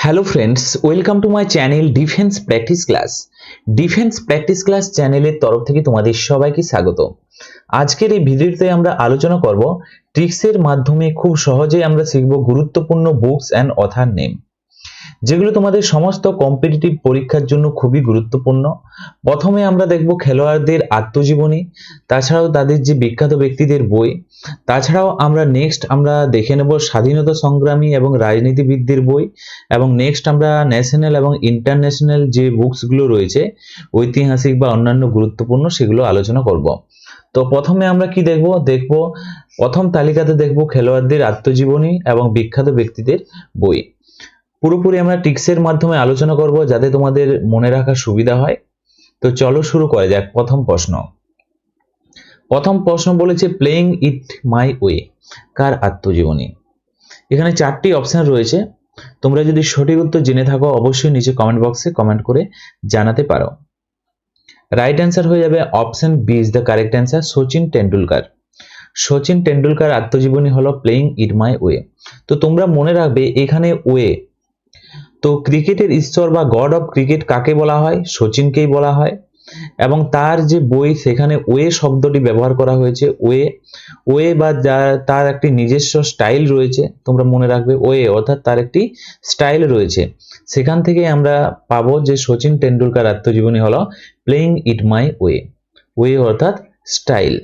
Hello friends, welcome to my channel defence practice class. Defence practice class চ্যানেলের তরফ থেকে তোমাদের সবাইকে স্বাগত। আজকের এই ভিডিওতে আমরা আলোচনা করব ট্রিক্সের মাধ্যমে খুব সহজেই আমরা শিখব গুরুত্বপূর্ণ বুকস অ্যান্ড অথার নেম, যেগুলো তোমাদের সমস্ত কম্পিটিটিভ পরীক্ষার জন্য খুবই গুরুত্বপূর্ণ। প্রথমে আমরা দেখব খেলোয়াড়দের আত্মজীবনী, তাছাড়াও তাদের যে বিখ্যাত ব্যক্তিদের বই, তাছাড়াও আমরা আমরা দেখে নেব স্বাধীনতা সংগ্রামী এবং রাজনীতিবিদদের বই, এবং নেক্সট আমরা ন্যাশনাল এবং ইন্টারন্যাশনাল যে বুকসগুলো রয়েছে ঐতিহাসিক বা অন্যান্য গুরুত্বপূর্ণ, সেগুলো আলোচনা করব। তো প্রথমে আমরা কি দেখব প্রথম তালিকাতে দেখব খেলোয়াড়দের আত্মজীবনী এবং বিখ্যাত ব্যক্তিদের বই। পুরোপুরি আমরা ট্রিক্সের মাধ্যমে আলোচনা করব যাতে তোমাদের মনে রাখা সুবিধা হয়। তো চলো শুরু করা যাক। প্রথম প্রশ্ন বলেছে প্লেইং ইট মাই ওয়ে কার আত্মজীবনী। এখানে চারটি অপশন রয়েছে, তোমরা যদি সঠিক উত্তর জেনে থাকো অবশ্যই নিচে কমেন্ট বক্সে কমেন্ট করে জানাতে পারো। রাইট অ্যান্সার হয়ে যাবে option B is the correct answer, Sachin Tendulkar. Sachin Tendulkar আত্মজীবনী হলো প্লেইং ইট মাই ওয়ে। তো তোমরা মনে রাখবে এখানে ওয়ে, তো ক্রিকেটের ঈশ্বর বা গড অফ ক্রিকেট কাকে বলা হয়? সচিনকেই বলা হয়। এবং তার যে বই সেখানে ওয়ে শব্দটি ব্যবহার করা হয়েছে। ওয়ে বা তার একটি নিজস্ব স্টাইল রয়েছে, তোমরা মনে রাখবে ওয়ে অর্থাৎ তার একটি স্টাইল রয়েছে। সেখান থেকে আমরা পাবো যে সচিন টেন্ডুলকার আত্মজীবনী হলো playing it my way. Way অর্থাৎ স্টাইল।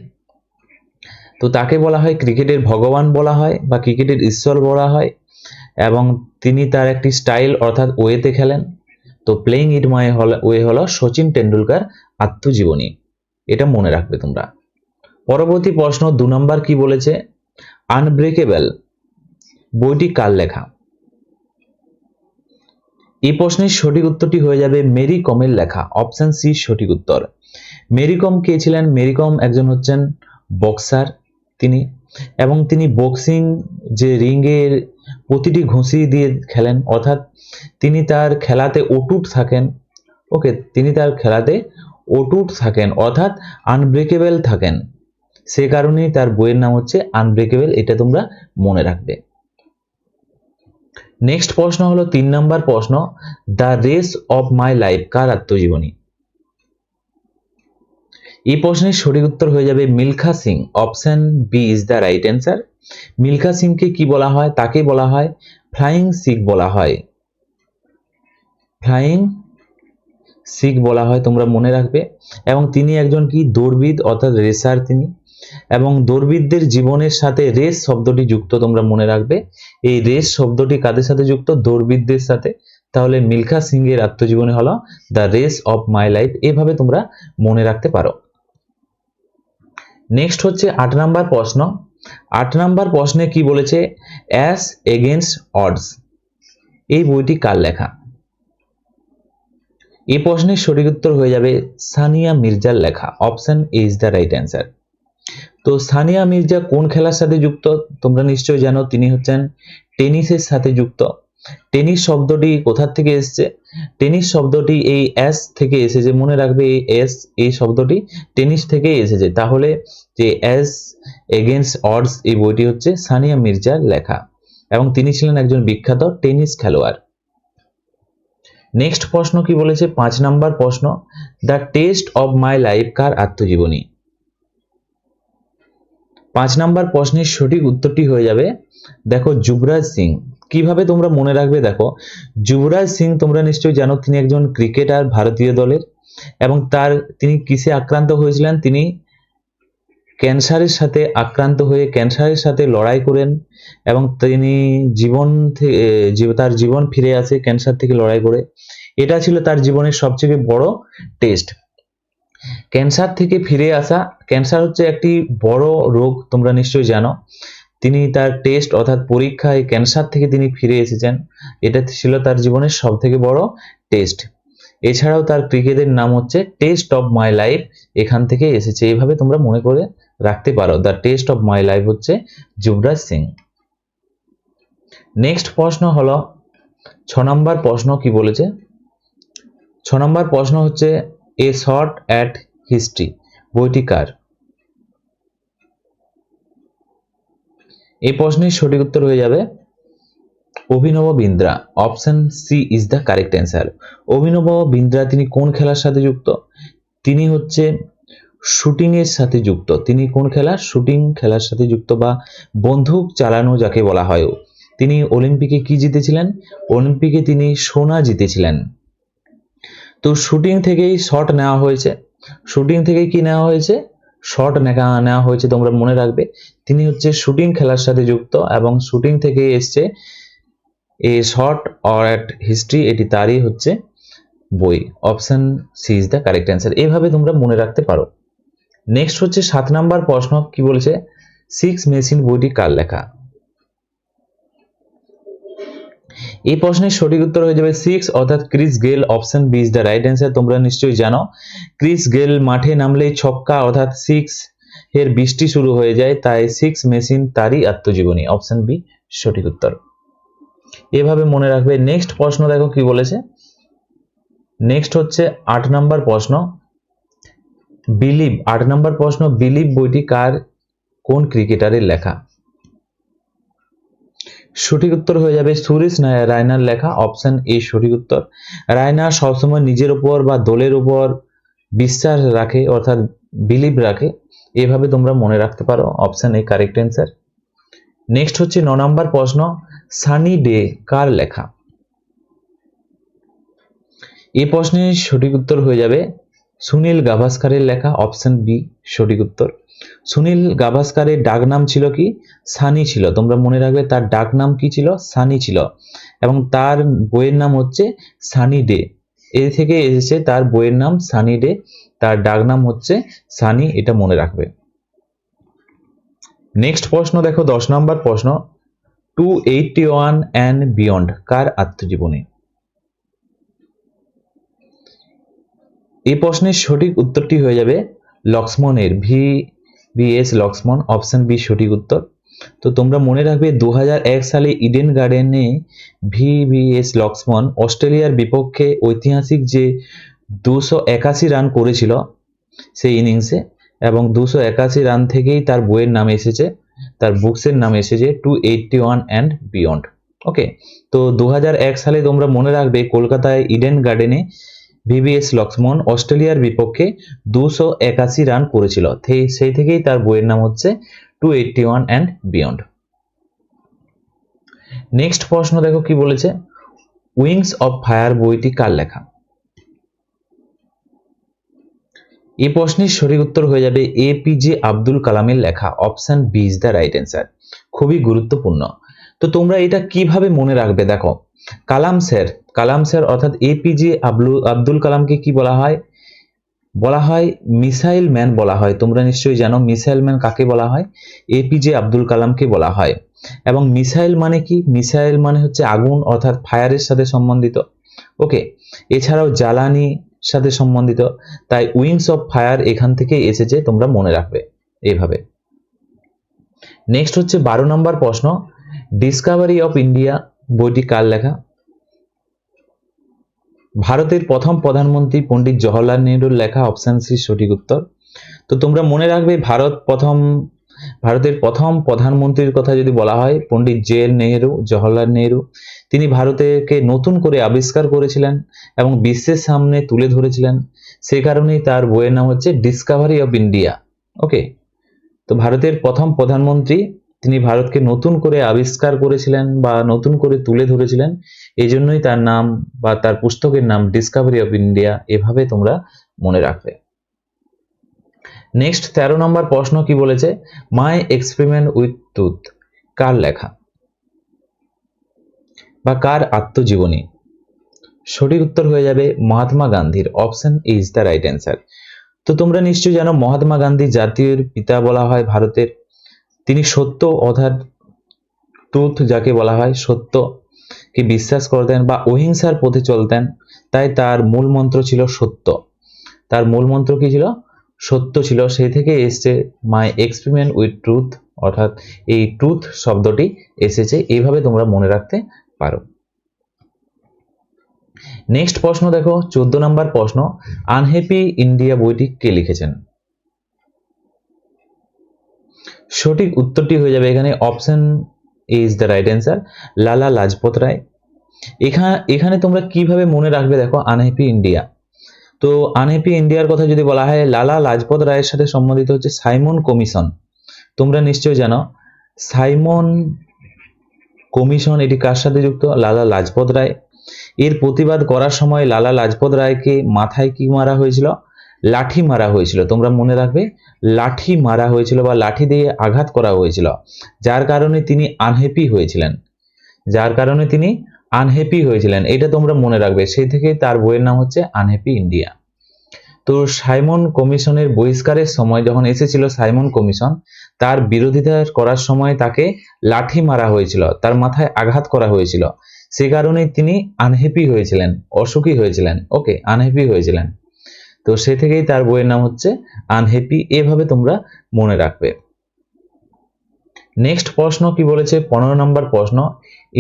তো তাকে বলা হয় ক্রিকেটের ভগবান বলা হয় বা ক্রিকেটের ঈশ্বর বলা হয়, এবং তিনি তার একটি স্টাইল অর্থাৎ ওয়েতে খেলেন। তো প্লেইং ইট মাই ওয়ে হলো সচিন টেন্ডুলকার আত্মজীবনী, এটা মনে রাখবে তোমরা। পরবর্তী প্রশ্ন 2 নম্বর কি বলেছে? আনব্রেকেবল বইটি কার লেখা? এই প্রশ্নের সঠিক উত্তরটি হয়ে যাবে মেরি কমের লেখা। অপশন সি সঠিক উত্তর। মেরি কম কে ছিলেন? মেরি কম একজন হচ্ছেন বক্সার তিনি, এবং তিনি বক্সিং যে রিংয়ের প্রতিটি ঘুষি দিয়ে খেলেন, অর্থাৎ তিনি তার খেলাতে অটুট থাকেন। ওকে, তিনি তার খেলাতে অটুট থাকেন অর্থাৎ আনব্রেকেবল থাকেন, সে কারণেই তার বইয়ের নাম হচ্ছে আনব্রেকেবল, এটা তোমরা মনে রাখবে। নেক্সট প্রশ্ন হলো 3 নম্বর প্রশ্ন, the race of my life কার আত্মজীবনী? এই প্রশ্নের সঠিক উত্তর হয়ে যাবে Milkha Singh. Option B is the right answer. Milkha সিংকে কি বলা হয়? তাকে বলা হয় ফ্লাইং সিখ বলা হয়। ফ্লাইং সিখ বলা হয়, তোমরা মনে রাখবে। এবং তিনি একজন কি দৌড়বিদ অর্থাৎ রেসার তিনি, এবং দৌড়বিদদের জীবনের সাথে রেস শব্দটি যুক্ত, তোমরা মনে রাখবে। এই রেস শব্দটি কাদের সাথে যুক্ত? দৌড়বিদদের সাথে। তাহলে মিলখা সিং এর আত্মজীবনী হলো the race of my life, এভাবে তোমরা মনে রাখতে পারো। নেক্সট হচ্ছে 8 নম্বর প্রশ্ন। 8 নম্বর প্রশ্নে কি বলেছে? অ্যাস এগেইনস্ট অডস এই বইটি কার লেখা? এই প্রশ্নের সঠিক উত্তর হয়ে যাবে সানিয়া মির্জার লেখা। Option A is the right answer. তো সানিয়া মির্জা কোন খেলার সাথে যুক্ত? তোমরা নিশ্চয়ই জানো তিনি হচ্ছেন টেনিসের সাথে যুক্ত। টেনিস শব্দটি কোথা থেকে এসেছে? টেনিস শব্দটি এই এস থেকে এসেছে, মনে রাখবে এই শব্দটি টেনিস থেকে এসেছে। তাহলে যে এস এগেইনস্ট অডস এই বইটি হচ্ছে সানিয়া মির্জার লেখা, এবং তিনি ছিলেন একজন বিখ্যাত টেনিস খেলোয়াড়। নেক্সট প্রশ্ন কি বলেছে? 5 নম্বর প্রশ্ন, the test of my life কার আত্মজীবনী? 5 নম্বর প্রশ্নের সঠিক উত্তরটি হয়ে যাবে দেখো যুবরাজ সিং। কিভাবে তোমরা মনে রাখবে? দেখো যুবরাজ সিং তোমরা নিশ্চয়ই জানো তিনি একজন ক্রিকেটার ভারতীয় দলের, এবং তিনি কিসে আক্রান্ত হয়েছিলেন? তিনি ক্যান্সারের সাথে আক্রান্ত হয়ে ক্যান্সারের সাথে লড়াই করেন, এবং তিনি তার জীবন ফিরে আসে ক্যান্সার থেকে লড়াই করে। এটা ছিল তার জীবনের সবচেয়ে বড় টেস্ট, ক্যান্সার থেকে ফিরে আসা। ক্যান্সার হচ্ছে একটি বড় রোগ, তোমরা নিশ্চয়ই জানো। তিনি তার টেস্ট অর্থাৎ পরীক্ষায় ক্যান্সার থেকে তিনি ফিরে এসেছেন, এটা ছিল তার জীবনের সব থেকে বড় টেস্ট। এছাড়াও তার ক্রিকেটের নাম হচ্ছে টেস্ট অফ মাই লাইফ, এখান থেকে এসেছে। এইভাবে তোমরা মনে করে রাখতে পারো, the test of my life হচ্ছে যুবরাজ সিং। নেক্সট প্রশ্ন হলো 6 নম্বর প্রশ্ন কি বলেছে? 6 নম্বর প্রশ্ন হচ্ছে এ শর্ট অ্যাট হিস্ট্রি বইটি কার? এই প্রশ্নের সঠিক উত্তর হয়ে যাবে Abhinav Bindra, option C is the correct answer. Abhinav Bindra তিনি কোন খেলার সাথে যুক্ত? তিনি হচ্ছে শুটিং এর সাথে যুক্ত। তিনি কোন খেলা? শুটিং খেলার সাথে যুক্ত, বা বন্দুক চালানো যাকে বলা হয়। তিনি অলিম্পিকে কি জিতেছিলেন? অলিম্পিকে তিনি সোনা জিতেছিলেন। তো শুটিং থেকেই শট নেওয়া হয়েছে। শুটিং থেকে কি নেওয়া হয়েছে? শট নেওয়া হয়েছে, তোমরা মনে রাখবে। তিনি হচ্ছে শুটিং খেলার সাথে যুক্ত এবং শুটিং থেকে এসছে a short or at history, এটি তারই হচ্ছে বই। Option C is the correct answer. এভাবে তোমরা মনে রাখতে পারো। নেক্সট হচ্ছে 7 নাম্বার প্রশ্ন, কি বলেছে? 6 মেশিন বইটি কার লেখা? এই প্রশ্নের সঠিক উত্তর হয়ে যাবে 6 অর্থাৎ Chris Gayle. Option B is the right answer. তোমরা নিশ্চয়ই জানো ক্রিস গেল মাঠে নামলেই ছক্কা অর্থাৎ 6 এর বৃষ্টি শুরু হয়ে যায়, তাই 6 মেশিন তারই আত্মজীবনী। অপশন বি সঠিক উত্তর। এভাবে মনে রাখবে। নেক্সট প্রশ্ন দেখো কি বলেছে। নেক্সট হচ্ছে 8 নাম্বার প্রশ্ন, বিলিভ। 8 নাম্বার প্রশ্ন, বিলিভ বইটি কোন ক্রিকেটারের লেখা? সঠিক উত্তর হয়ে যাবে সুরেশ রায়নার লেখা। অপশন এ সঠিক উত্তর। রায়না সবসময় নিজের উপর বা দলের উপর বিশ্বাস রাখে অর্থাৎ বিলিভ রাখে। এভাবে তোমরা মনে রাখতে পারো। Option A correct answer. Next হচ্ছে 9 নাম্বার প্রশ্ন, সানি ডে কার লেখা? এই প্রশ্নের সঠিক উত্তর হয়ে যাবে সুনীল গাভাস্কারের লেখা। অপশন বি সঠিক উত্তর। সুনীল গাভাস্কারের ডাক নাম ছিল কি? সানি ছিল। তোমরা মনে রাখবে তার ডাক নাম কি ছিল? সানি ছিল। এবং তার বইয়ের নাম হচ্ছে সানি ডে। এ থেকে এসেছে তার বইয়ের নাম সানি ডে, তার ডাক নাম হচ্ছে সানি, এটা মনে রাখবে। নেক্সট প্রশ্ন দেখো 10 নম্বর প্রশ্ন, 281 অ্যান্ড বিয়ন্ড কার আত্মজীবনী? এই প্রশ্নের সঠিক উত্তরটি হয়ে যাবে লক্ষ্মণের, VVS লক্ষ্মণ। অপশন বি সঠিক উত্তর। তো তোমরা মনে রাখবে 2001 সালে ইডেন গার্ডেনে VVS লক্ষ্মণ অস্ট্রেলিয়ার বিপক্ষে ঐতিহাসিক যে 281 রান করেছিল সেই ইনিংসে, এবং 281 রান থেকেই তার বইয়ের নাম এসেছে, তার বুকসের নাম এসেছে 281 অ্যান্ড বিয়ন্ড। ওকে, তো 2001 সালে তোমরা মনে রাখবে কলকাতায় ইডেন গার্ডেনে VVS লক্ষ্মণ অস্ট্রেলিয়ার বিপক্ষে 281 রান করেছিল, সেই থেকেই তার বইয়ের নাম হচ্ছে 281 অ্যান্ড বিয়ন্ড। নেক্সট প্রশ্ন দেখো কি বলেছে, উইংস অফ ফায়ার বইটি কার লেখা? এই প্রশ্নের সঠিক উত্তর হয়ে যাবে APJ আব্দুল কালামের লেখা। Option B is the right answer. খুবই গুরুত্বপূর্ণ। তো তোমরা এটা কিভাবে মনে রাখবে? দেখো, কালাম স্যার অর্থাৎ APJ আব্দুল কালামকে কি বলা হয়? বলা হয় মিসাইল ম্যান বলা হয়। তোমরা নিশ্চয়ই জানো মিসাইল ম্যান কাকে বলা হয়? APJ আব্দুল কালামকে বলা হয়। এবং মিসাইল মানে কি? মিসাইল মানে হচ্ছে আগুন অর্থাৎ ফায়ারের সাথে সম্বন্ধিত। ওকে, এছাড়াও জ্বালানি সাথে সম্বন্ধিত, তাই উইংস অফ ফায়ার এখান থেকে এসেছে, তোমরা মনে রাখবে এইভাবে। নেক্সট হচ্ছে 12 নম্বর প্রশ্ন, ডিসকভারি অফ ইন্ডিয়া বইটি কার লেখা? ভারতের প্রথম প্রধানমন্ত্রী পণ্ডিত জওহরলাল নেহরুর লেখা। অপশন সি সঠিক উত্তর। তো তোমরা মনে রাখবে ভারতের প্রথম প্রধানমন্ত্রীর কথা যদি বলা হয় পণ্ডিত জওহরলাল নেহরু, তিনি ভারতকে নতুন করে আবিষ্কার করেছিলেন এবং বিশ্বের সামনে তুলে ধরেছিলেন। সেই কারণেই তার বইয়ের নাম হচ্ছে ডিসকভারি অফ ইন্ডিয়া। ওকে, তো ভারতের প্রথম প্রধানমন্ত্রী, তিনি ভারতকে নতুন করে আবিষ্কার করেছিলেন বা নতুন করে তুলে ধরেছিলেন, এই জন্যই তার নাম বা তার পুস্তকের নাম ডিসকভারি অফ ইন্ডিয়া। এভাবে তোমরা মনে রাখবে। নেক্সট 13 নম্বর প্রশ্ন কি বলেছে, মাই এক্সপেরিমেন্ট উইথ টুথ কার লেখা বা কার আত্মজীবনী? সঠিক উত্তর হয়ে যাবে মহাত্মা গান্ধীর। Option A is the right answer. তো তোমরা নিশ্চয়ই জানো মহাত্মা গান্ধী জাতির পিতা বলা হয় ভারতের। তিনি সত্য অর্থাৎ ট্রুথ যাকে বলা হয়, সত্যকে বিশ্বাস করতেন বা অহিংসার পথে চলতেন, তাই তার মূল মন্ত্র ছিল সত্য। তার মূল মন্ত্র কি ছিল? সত্য ছিল। সেই থেকে এসছে মাই এক্সপেরিমেন্ট উইথ ট্রুথ, অর্থাৎ এই ট্রুথ শব্দটি এসেছে। এইভাবে তোমরা মনে রাখতে পারো। নেক্সট প্রশ্ন দেখো 14 নম্বর প্রশ্ন, আনহ্যাপি ইন্ডিয়া বইটি কে লিখেছেন? সঠিক উত্তরটি হয়ে যাবে এখানে option is the right answer, Lala Lajpat Rai. এখানে তোমরা কিভাবে মনে রাখবে দেখো, আনহ্যাপি ইন্ডিয়া। তো আনহ্যাপি ইন্ডিয়ার কথা যদি বলা হয়, লালা লাজপত রায়ের সাথে সম্বন্ধিত হচ্ছে সাইমন কমিশন। তোমরা নিশ্চয়ই জানো সাইমন কমিশন এটি কার সাথে যুক্ত? লালা লাজপত রায়। এর প্রতিবাদ করার সময় লালা লাজপত রায়কে মাথায় কি মারা হয়েছিল? লাঠি মারা হয়েছিল। তোমরা মনে রাখবে, লাঠি মারা হয়েছিল বা লাঠি দিয়ে আঘাত করা হয়েছিল, যার কারণে তিনি আনহ্যাপি হয়েছিলেন। এটা তোমরা মনে রাখবে। সেই থেকে তার বইয়ের নাম হচ্ছে আনহ্যাপি ইন্ডিয়া। তো সাইমন কমিশনের বহিষ্কারের সময় যখন এসেছিল সাইমন কমিশন, তার বিরোধিতা করার সময় তাকে লাঠি মারা হয়েছিল, তার মাথায় আঘাত করা হয়েছিল। সে কারণে তিনি আনহ্যাপি হয়েছিলেন, অসুখী হয়েছিলেন। ওকে, আনহ্যাপি হয়েছিলেন। তো সে থেকেই তার বইয়ের নাম হচ্ছে আনহ্যাপি। এভাবে তোমরা মনে রাখবে। নেক্সট প্রশ্ন কি বলেছে? 15 নম্বর প্রশ্ন,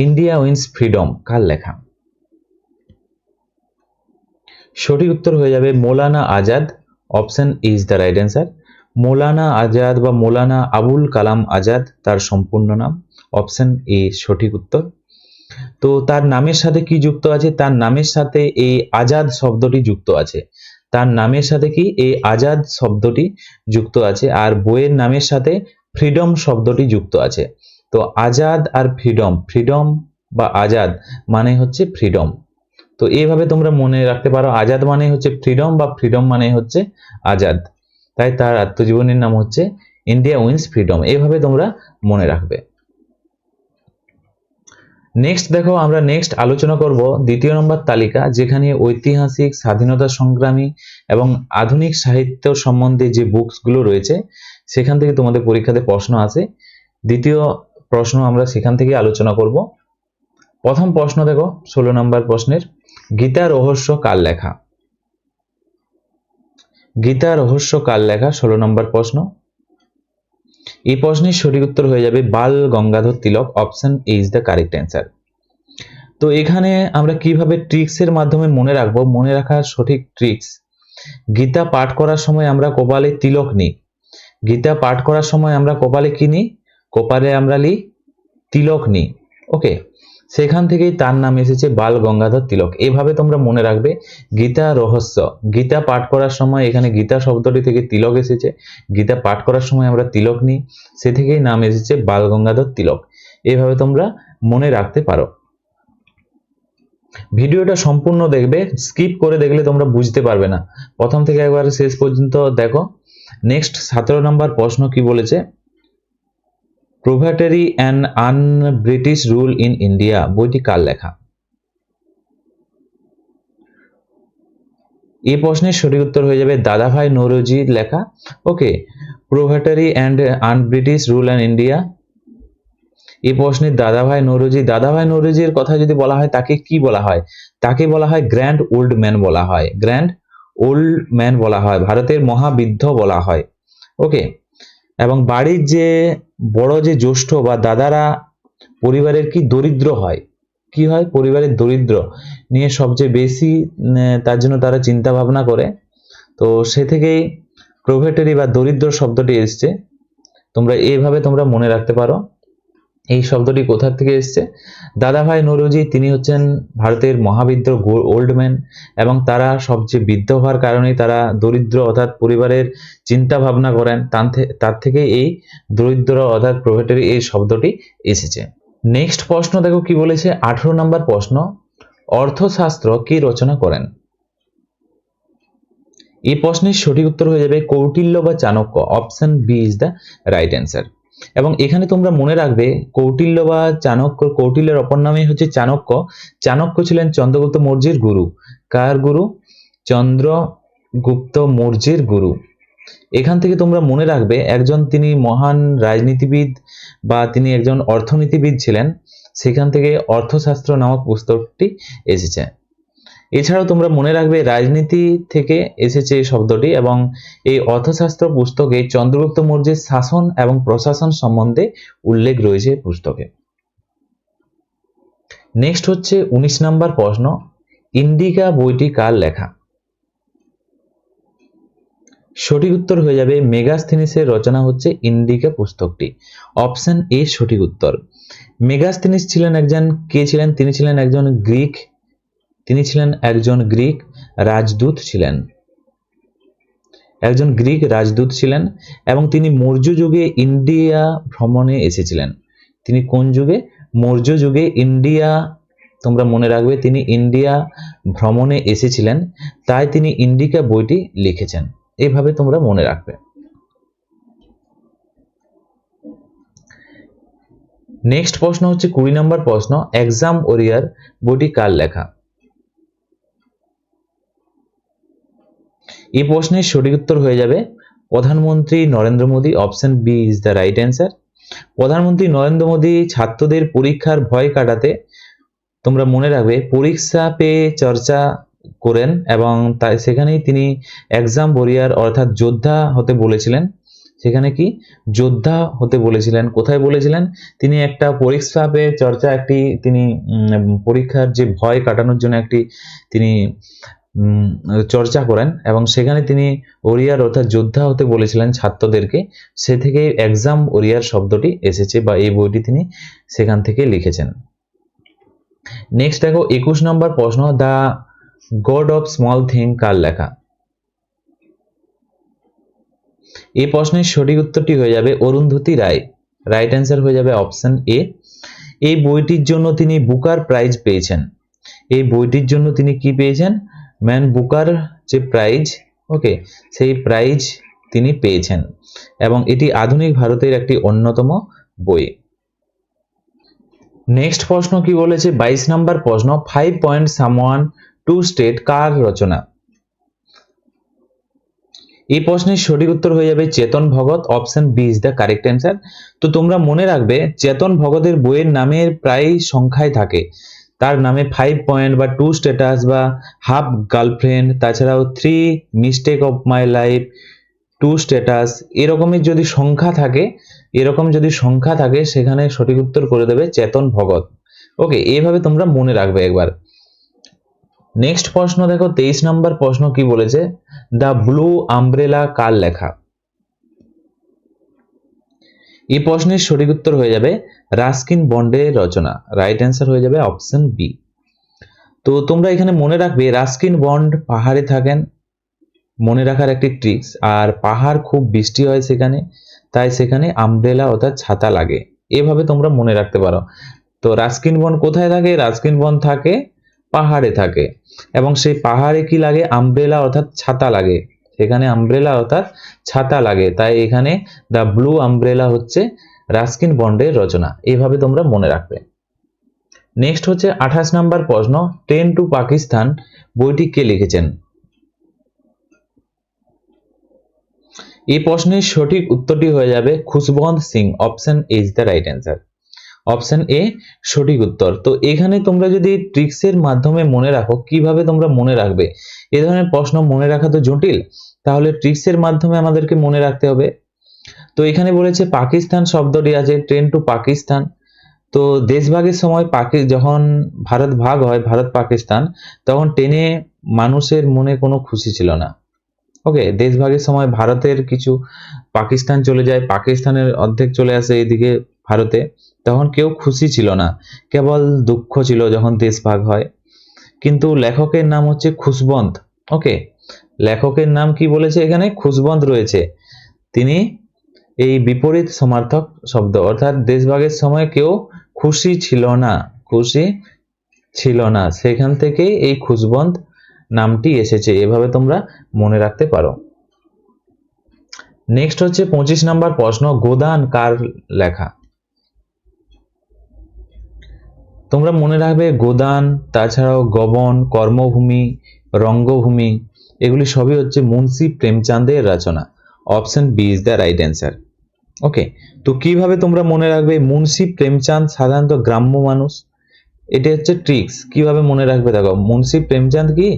ইন্ডিয়া উইন্স ফ্রিডম কার লেখা? সঠিক উত্তর হয়ে যাবে Maulana Azad. Option is the right answer. Maulana Azad বা মৌলানা আবুল কালাম আজাদ তার সম্পূর্ণ নাম। অপশন এ সঠিক উত্তর। তো তার নামের সাথে কি যুক্ত আছে? তার নামের সাথে এই আজাদ শব্দটি যুক্ত আছে। তার নামের সাথে কি এই আজাদ শব্দটি যুক্ত আছে, আর বইয়ের নামের সাথে ফ্রিডম শব্দটি যুক্ত আছে। তো আজাদ আর ফ্রিডম বা আজাদ মানে হচ্ছে ফ্রিডম। তো এইভাবে তোমরা মনে রাখতে পারো, আজাদ মানে হচ্ছে ফ্রিডম বা ফ্রিডম মানে হচ্ছে আজাদ। তাই তার আত্মজীবনীর নাম হচ্ছে ইন্ডিয়া উইন্স ফ্রিডম। এইভাবে তোমরা মনে রাখবে। নেক্সট দেখো, আমরা নেক্সট আলোচনা করব 2 নম্বর তালিকা, যেখানে ঐতিহাসিক, স্বাধীনতা সংগ্রামী এবং আধুনিক সাহিত্য সম্বন্ধে যে বুকসগুলো রয়েছে সেখান থেকে তোমাদের পরীক্ষাতে প্রশ্ন আসে। 2 প্রশ্ন আমরা সেখান থেকে আলোচনা করব। প্রথম প্রশ্ন দেখো, 16 নম্বর প্রশ্নের, গীতা রহস্য কার লেখা? গীতা রহস্য কার লেখা? 16 নম্বর প্রশ্ন। এই প্রশ্নের সঠিক উত্তর হয়ে যাবে Bal Gangadhar Tilak. Option is the correct answer. তো এখানে আমরা কিভাবে ট্রিক্সের মাধ্যমে মনে রাখবো, মনে রাখার সঠিক ট্রিক্স, গীতা পাঠ করার সময় আমরা কপালে তিলক নিই। গীতা পাঠ করার সময় আমরা কপালে কি নিই? কপালে আমরা তিলক নিই। ওকে, সেখান থেকেই তার নাম এসেছে বাল গঙ্গাধর তিলক। এভাবে তোমরা মনে রাখবে গীতা রহস্য। গীতা পাঠ করার সময় এখানে গীতা শব্দটি থেকে তিলক এসেছে। গীতা পাঠ করার সময় আমরা তিলক নিই, সে থেকেই নাম এসেছে বাল গঙ্গাধর তিলক। এভাবে তোমরা মনে রাখতে পারো। ভিডিওটা সম্পূর্ণ দেখবে, স্কিপ করে দেখলে তোমরা বুঝতে পারবে না। প্রথম থেকে একবার শেষ পর্যন্ত দেখো। নেক্সট 17 নম্বর প্রশ্ন কি বলেছে? Poverty and un British rule in India বইটি কার লেখা? এই প্রশ্নের সঠিক উত্তর হয়ে যাবে দাদাভাই নৌরোজির লেখা। Okay, poverty and un British rule in India. এই প্রশ্নের দাদাভাই নৌরোজির কথা যদি বলা হয়, তাকে কি বলা হয়? তাকে বলা হয় গ্র্যান্ড ওল্ড ম্যান বলা হয়। গ্র্যান্ড ওল্ড ম্যান বলা হয়, ভারতের মহাবৃদ্ধ বলা হয়। ওকে, এবং বাড়ির যে বড় যে জ্যেষ্ঠ বা দাদারা পরিবারের কি দরিদ্র হয়, কি হয়? পরিবারের দরিদ্র নিয়ে সবচেয়ে বেশি তার জন্য তারা চিন্তা ভাবনা করে। তো সে থেকেই প্রভেটারি বা দরিদ্র শব্দটি এসছে। তোমরা এইভাবে তোমরা মনে রাখতে পারো এই শব্দটি কোথা থেকে এসছে। দাদাভাই নৌরোজি তিনি হচ্ছেন ভারতের মহাবৃদ্ধ ওল্ড ম্যান, এবং তারা সবচেয়ে বৃদ্ধ হওয়ার কারণে তারা দরিদ্র অর্থাৎ পরিবারের চিন্তা ভাবনা করেন। তার থেকে এই দরিদ্র অর্থাৎ প্রভেটারি এই শব্দটি এসেছে। নেক্সট প্রশ্ন দেখো কি বলেছে? 18 নম্বর প্রশ্ন, অর্থশাস্ত্র কে রচনা করেন? এই প্রশ্নের সঠিক উত্তর হয়ে যাবে কৌটিল্য বা Chanakya. Option B is the right answer. এবং এখানে তোমরা মনে রাখবে কৌটিল্য বা চাণক্য, কৌটিল্যের অপর নামই হচ্ছে চাণক্য। চাণক্য ছিলেন চন্দ্রগুপ্ত মৌর্যের গুরু। কার গুরু? চন্দ্রগুপ্ত মৌর্যের গুরু। এখান থেকে তোমরা মনে রাখবে একজন তিনি মহান রাজনীতিবিদ বা তিনি একজন অর্থনীতিবিদ ছিলেন। সেখান থেকে অর্থশাস্ত্র নামক পুস্তকটি এসেছে। এছাড়াও তোমরা মনে রাখবে রাজনীতি থেকে এসেছে এই শব্দটি, এবং এই অর্থশাস্ত্র পুস্তকে চন্দ্রগুপ্ত মৌর্যের শাসন এবং প্রশাসন সম্বন্ধে উল্লেখ রয়েছে পুস্তকে। নেক্সট হচ্ছে 19 নম্বর প্রশ্ন, ইন্ডিকা বইটি কার লেখা? সঠিক উত্তর হয়ে যাবে মেগাস্থিনিসের রচনা হচ্ছে ইন্ডিকা পুস্তকটি। অপশন এ সঠিক উত্তর। মেগাস্থিনিস ছিলেন একজন কে ছিলেন? তিনি ছিলেন একজন গ্রিক রাজদূত ছিলেন, একজন গ্রিক রাজদূত ছিলেন এবং তিনি মৌর্য যুগে ইন্ডিয়া ভ্রমণে এসেছিলেন। তিনি কোন যুগে? মৌর্য যুগে ইন্ডিয়া, তোমরা মনে রাখবে তিনি ইন্ডিয়া ভ্রমণে এসেছিলেন, তাই তিনি ইন্ডিকা বইটি লিখেছেন। এভাবে তোমরা মনে রাখবে। নেক্সট প্রশ্ন হচ্ছে 20 নম্বর প্রশ্ন, এক্সাম ওরিয়ার বইটি কার লেখা? এই প্রশ্নের সঠিক উত্তর হয়ে যাবে প্রধানমন্ত্রী Narendra Modi. Option B is the right answer. প্রধানমন্ত্রী নরেন্দ্র মোদী ছাত্রদের পরীক্ষার ভয় কাটাতে, তোমরা মনে রাখবে, পরীক্ষা পে চর্চা করেন এবং তাই সেখানেই তিনি এক্সাম ওরিয়ার অর্থাৎ যোদ্ধা হতে বলেছিলেন। সেখানে কি যোদ্ধা হতে বলেছিলেন? কোথায় বলেছিলেন? তিনি একটা পরীক্ষা পে চর্চা, তিনি পরীক্ষার যে ভয় কাটানোর জন্য তিনি চর্চা করেন এবং সেখানে তিনি ওরিয়ার অর্থাৎ যোদ্ধা হতে বলেছিলেন ছাত্রদেরকে। সে থেকে এক্সাম ওরিয়ার শব্দটি এসেছে বা এই বইটি তিনি সেখান থেকে লিখেছেন। নেক্সট দেখো 21 নম্বর প্রশ্ন, the god of small thing কার লেখা? এই প্রশ্নের সঠিক উত্তরটি হয়ে যাবে অরুন্ধতী রায়। রাইট অ্যান্সার হয়ে যাবে অপশন এ। এই বইটির জন্য তিনি বুকার প্রাইজ পেয়েছেন। এই বইটির জন্য তিনি কি পেয়েছেন? ম্যান বুকার যে প্রাইজ, ওকে, সেই প্রাইজ তিনি পেয়েছেন এবং এটি আধুনিক ভারতের একটি অন্যতম বই। নেক্সট প্রশ্ন কি বলেছে? 22 নম্বর প্রশ্ন, 5 পয়েন্ট সামওয়ান টু স্টেট কার রচনা? এই প্রশ্নের সঠিক উত্তর হয়ে যাবে Chetan Bhagat. Option B is the correct answer. তো তোমরা মনে রাখবে চেতন ভগতের বইয়ের নামের প্রায় সংখ্যায় থাকে। তার নামে 5 পয়েন্ট বা 2 স্ট্যাটাস বা হাফ গার্লফ্রেন্ড, তাছাড়াও 3 mistake of my life, 2 status, এরকমের যদি সংখ্যা থাকে সেখানে সঠিক উত্তর করে দেবে চেতন ভগত। ওকে, এইভাবে তোমরা মনে রাখবে একবার। নেক্সট প্রশ্ন দেখো 23 নম্বর প্রশ্ন কি বলেছে? দ্য ব্লু আমব্রেলা কার লেখা? এই প্রশ্নের সঠিক উত্তর হয়ে যাবে রাস্কিন বন্ডের রচনা। রাইট অ্যান্সার হয়ে যাবে অপশন বি। তো তোমরা এখানে মনে রাখবে রাস্কিন বন্ড পাহাড়ে থাকেন, মনে রাখার একটি ট্রিক্স। আর পাহাড় খুব বৃষ্টি হয় সেখানে, তাই সেখানে আমব্রেলা অর্থাৎ ছাতা লাগে। এভাবে তোমরা মনে রাখতে পারো। তো রাস্কিন বন্ড কোথায় থাকে? রাস্কিন বন্ড থাকে পাহাড়ে থাকে এবং সেই পাহাড়ে কি লাগে? আমব্রেলা অর্থাৎ ছাতা লাগে। সেখানে আমব্রেলা অর্থাৎ ছাতা লাগে, তাই এখানে দ্য ব্লু আমব্রেলা হচ্ছে রাস্কিন বন্ডের রচনা। এইভাবে তোমরা মনে রাখবে। নেক্সট হচ্ছে 28 নম্বর প্রশ্ন, ট্রেন টু পাকিস্তান বইটি কে লিখেছেন? এই প্রশ্নের সঠিক উত্তরটি হয়ে যাবে Khushwant Singh. Option A is the right answer. Option A সঠিক উত্তর। তো এখানে তোমরা যদি ট্রিক্সের মাধ্যমে মনে রাখো, কিভাবে তোমরা মনে রাখবে? এ ধরনের প্রশ্ন মনে রাখা তো জটিল, তাহলে ট্রিক্সের মাধ্যমে আমাদেরকে মনে রাখতে হবে। তো এখানে বলেছে পাকিস্তান শব্দটি আছে, ট্রেন টু পাকিস্তান। তো দেশভাগের সময় যখন ভারত ভাগ হয়, ভারত পাকিস্তান, তখন ট্রেনে মানুষের মনে কোনো খুশি ছিল না। ওকে, দেশভাগের সময় ভারতের কিছু পাকিস্তান চলে যায়, পাকিস্তানের অর্ধেক চলে আসে এইদিকে ভারতে, তখন কেউ খুশি ছিল না, কেবল দুঃখ ছিল যখন দেশ ভাগ হয়। কিন্তু লেখকের নাম হচ্ছে খুশবন্ত। ওকে, লেখকের নাম কি বলেছে? এখানে খুশবন্ত রয়েছে। তিনি এই বিপরীত সমার্থক শব্দ, অর্থাৎ দেশভাগের সময় কেউ খুশি ছিল না, সেখান থেকে এই খুশবন্ত নামটি এসেছে। এভাবে তোমরা মনে রাখতে পারো। নেক্সট হচ্ছে 25 নম্বর প্রশ্ন, গোদান কার লেখা? তোমরা মনে রাখবে গোদান, তাছাড়াও গবন, কর্মভূমি, রঙ্গভূমি, এগুলি সবই হচ্ছে মুন্সি প্রেমচাঁদের রচনা। Option B is the right answer. Okay, তো কিভাবে তোমরা মনে রাখবে? মুন্সি প্রেমচাঁদ সাধারণত গ্রাম্য মানুষ। এটা হচ্ছে ট্রিক্স, কিভাবে মনে রাখবে দেখো। মুন্সি প্রেমচাঁদ কি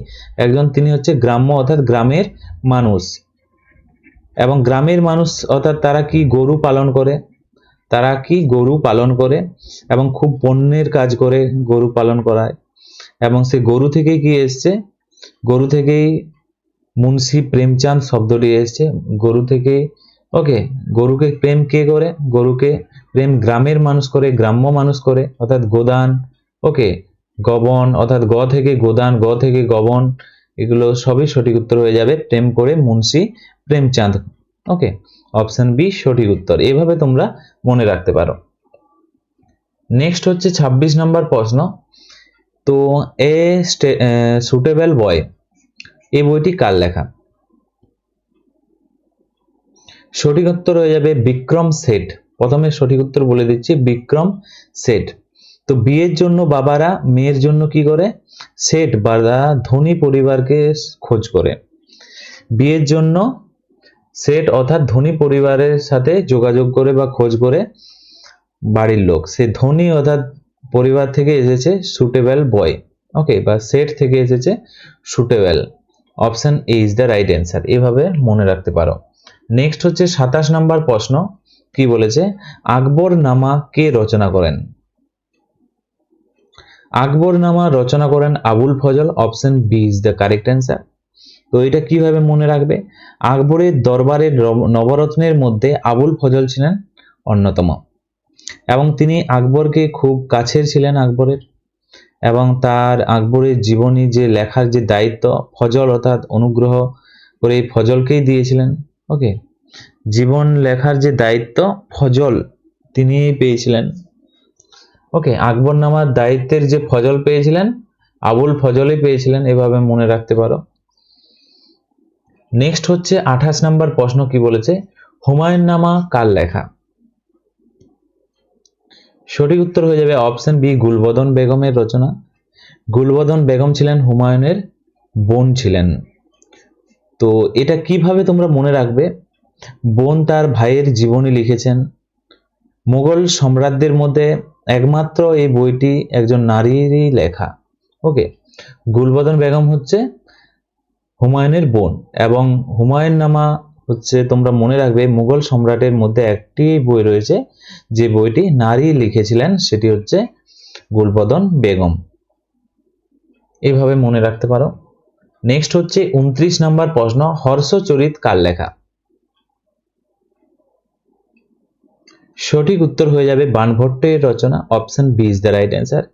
তিনি হচ্ছে গ্রাম্য অর্থাৎ গ্রামের মানুষ, এবং গ্রামের মানুষ অর্থাৎ তারা কি গরু পালন করে এবং খুব পণ্যের কাজ করে গরু পালন করায়, এবং সে গরু থেকেই কি এসছে? গরু থেকেই মুন্সি প্রেমচাঁদ শব্দটি এসেছে গরু থেকে। ওকে, গরুকে প্রেম কে করে? গরুকে প্রেম গ্রামের মানুষ করে, গ্রাম্য মানুষ করে, অর্থাৎ গোদান। ওকে, গবন অর্থাৎ গ থেকে গোদান, গ থেকে গবন, এগুলো সবই সঠিক উত্তর হয়ে যাবে। প্রেম করে মুন্সি প্রেমচাঁদ। ওকে, অপশন বি সঠিক উত্তর। এইভাবে তোমরা মনে রাখতে পারো। নেক্সট হচ্ছে 26 নম্বর প্রশ্ন। তো এ সুটেবল বয়, এই বইটি কার লেখা? সঠিক উত্তর হয়ে যাবে বিক্রম শেঠ। প্রথমে সঠিক উত্তর বলে দিচ্ছি, বিক্রম শেঠ। তো বিয়ের জন্য বাবারা মেয়ের জন্য কি করে? শেঠ বা ধনী পরিবারকে খোঁজ করে। বিয়ের জন্য শেঠ অর্থাৎ ধনী পরিবারের সাথে যোগাযোগ করে বা খোঁজ করে বাড়ির লোক। সে ধনী অর্থাৎ পরিবার থেকে এসেছে সুটেবল বয়। ওকে, বা শেঠ থেকে এসেছে suitable. Option A is the right answer. এভাবে মনে রাখতে পারো। নেক্সট হচ্ছে 27 নম্বর প্রশ্ন। কি বলেছে? আকবরনামা কে রচনা করেন? আকবরনামা রচনা করেন Abul Fazl. Option B is the correct answer. তো এটা কিভাবে মনে রাখবে? আকবরের দরবারের নবরত্নের মধ্যে আবুল ফজল ছিলেন অন্যতম, এবং তিনি আকবরকে খুব কাছের ছিলেন আকবরের, এবং তার আকবরের জীবনী যে লেখার যে দায়িত্ব ফজল অর্থাৎ অনুগ্রহ করে এই ফজলকেই দিয়েছিলেন। ওকে, জীবন লেখার যে দায়িত্ব ফজল তিনি পেয়েছিলেন। ওকে, আকবরনামার দায়িত্বের যে ফজল পেয়েছিলেন আবুল ফজলই পেয়েছিলেন। এভাবে মনে রাখতে পারো। নেক্সট হচ্ছে 28 নম্বর প্রশ্ন। কি বলেছে? হুমায়ুন নামা কার লেখা? সঠিক উত্তর হয়ে যাবে অপশন বি গুলবদন বেগমের রচনা। গুলবদন বেগম ছিলেন হুমায়ুনের বোন ছিলেন। তো এটা কিভাবে তোমরা মনে রাখবে? বোন তার ভাইয়ের জীবনী লিখেছেন। মুঘল সম্রাটদের মধ্যে একমাত্র এই বইটি একজন নারীরই লেখা। ওকে, গুলবদন বেগম হচ্ছে হুমায়ুনের বোন, এবং হুমায়ুন নামা হচ্ছে তোমরা মনে রাখবে মুঘল সম্রাটের মধ্যে একটি বই রয়েছে যে বইটি নারী লিখেছিলেন, সেটি হচ্ছে গুলবদন বেগম। এইভাবে মনে রাখতে পারো। নেক্সট হচ্ছে 29 নম্বর প্রশ্ন। হর্ষচরিত কার লেখা? সঠিক উত্তর হয়ে যাবে বাণভট্টের রচনা। Option B is the right answer.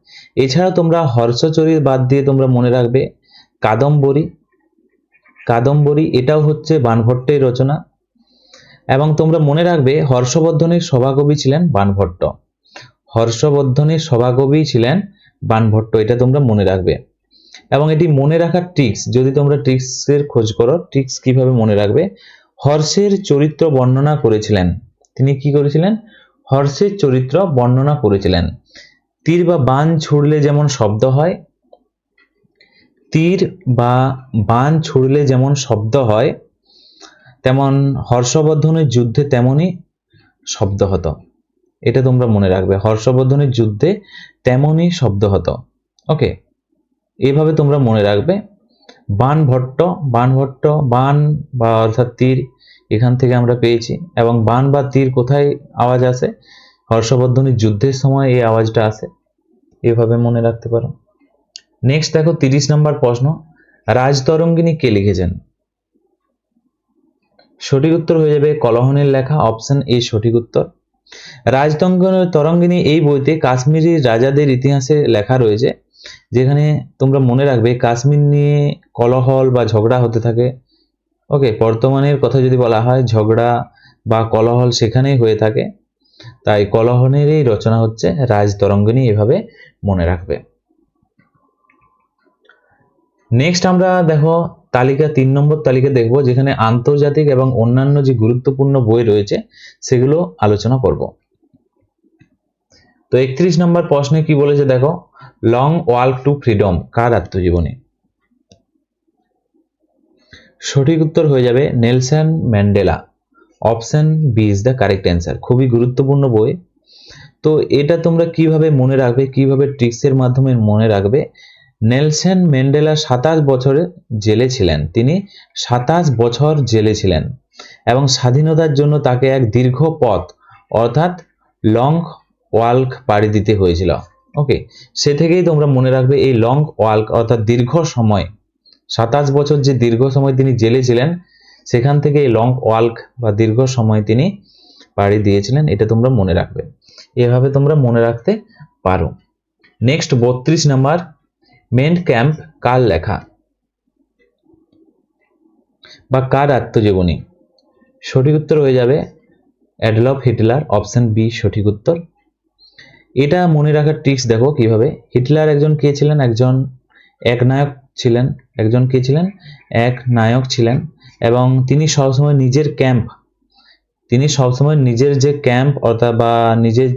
এছাড়া তোমরা হর্ষচরিত বাদ দিয়ে তোমরা মনে রাখবে কাদম্বরী। কাদম্বরী এটাও হচ্ছে বাণভট্টের রচনা। এবং তোমরা মনে রাখবে হর্ষবর্ধনের সভাকবি ছিলেন বাণভট্ট। হর্ষবর্ধনের সভাকবি ছিলেন বাণভট্ট, এটা তোমরা মনে রাখবে। এবং এটি মনে রাখার ট্রিক্স, যদি তোমরা ট্রিক্সের খোঁজ করো, ট্রিক্স কিভাবে মনে রাখবে? হর্ষের চরিত্র বর্ণনা করেছিলেন। তিনি কি করেছিলেন? হর্ষের চরিত্র বর্ণনা করেছিলেন। তীর বা বাণ ছুড়লে যেমন শব্দ হয়, তীর বা বাণ ছুড়লে যেমন শব্দ হয়, তেমন হর্ষবর্ধনের যুদ্ধে তেমনই শব্দ হতো। এটা তোমরা মনে রাখবে, হর্ষবর্ধনের যুদ্ধে তেমনই শব্দ হতো। ওকে, এইভাবে তোমরা মনে রাখবে। বাণভট্ট, বাণভট্ট, বাণ বা অর্থাৎ তীর এখান থেকে আমরা পেয়েছি, এবং বাণ বা তীর কোথায় আওয়াজ আসে? হর্ষবর্ধনের যুদ্ধের সময় এই আওয়াজটা আসে। এভাবে মনে রাখতে পারো। নেক্সট দেখো 30 নম্বর প্রশ্ন। রাজতরঙ্গিনী কে লিখেছেন? সঠিক উত্তর হয়ে যাবে কলহনের লেখা। অপশন এ সঠিক উত্তর। রাজতরঙ্গিনী এই বইতে কাশ্মীরি রাজাদের ইতিহাসে লেখা রয়েছে, যেখানে তোমরা মনে রাখবে কাশ্মীর নিয়ে কলহল বা ঝগড়া হতে থাকে। ওকে, বর্তমানের কথা যদি বলা হয়, ঝগড়া বা কলহল সেখানেই হয়ে থাকে। তাই কলহনেরই রচনা হচ্ছে রাজতরঙ্গিনী। এভাবে মনে রাখবে। নেক্সট আমরা দেখো তালিকা 3 নম্বর তালিকা দেখব, যেখানে আন্তর্জাতিক এবং অন্যান্য যে গুরুত্বপূর্ণ বই রয়েছে সেগুলো আলোচনা করব। তো 31 নম্বর প্রশ্নে কি বলেছে দেখো, লং ওয়াক টু ফ্রিডম কার আত্মজীবনী? সঠিক উত্তর হয়ে যাবে Nelson Mandela. Option B is the correct answer. খুবই গুরুত্বপূর্ণ বই। তো এটা তোমরা কিভাবে মনে রাখবে, কিভাবে ট্রিক্সের মাধ্যমে মনে রাখবে? নেলসন ম্যান্ডেলা 27 বছরে জেলে ছিলেন। তিনি 27 বছর জেলে ছিলেন, এবং স্বাধীনতার জন্য তাকে এক দীর্ঘ পথ অর্থাৎ লং ওয়াক পাড়ি দিতে হয়েছিল। ওকে, সে থেকেই তোমরা মনে রাখবে এই লং ওয়াক অর্থাৎ দীর্ঘ সময় 27 বছর যে দীর্ঘ সময় তিনি জেলে ছিলেন, সেখান থেকে এই লং ওয়াল্ক বা দীর্ঘ সময় তিনি পাড়ি দিয়েছিলেন, এটা তোমরা মনে রাখবে। এভাবে তোমরা মনে রাখতে পারো। নেক্সট 32 নাম্বার, মেন ক্যাম্প কার লেখা বা কার আত্মজীবনী? সঠিক উত্তর হয়ে যাবে অ্যাডলফ হিটলার, অপশন বি সঠিক উত্তর। এটা মনে রাখার ট্রিক্স দেখো কিভাবে। হিটলার একজন কে ছিলেন? এক নায়ক ছিলেন। একজন কে ছিলেন? এক নায়ক ছিলেন। এবং তিনি সবসময় নিজের যে ক্যাম্প অর্থাৎ বা নিজের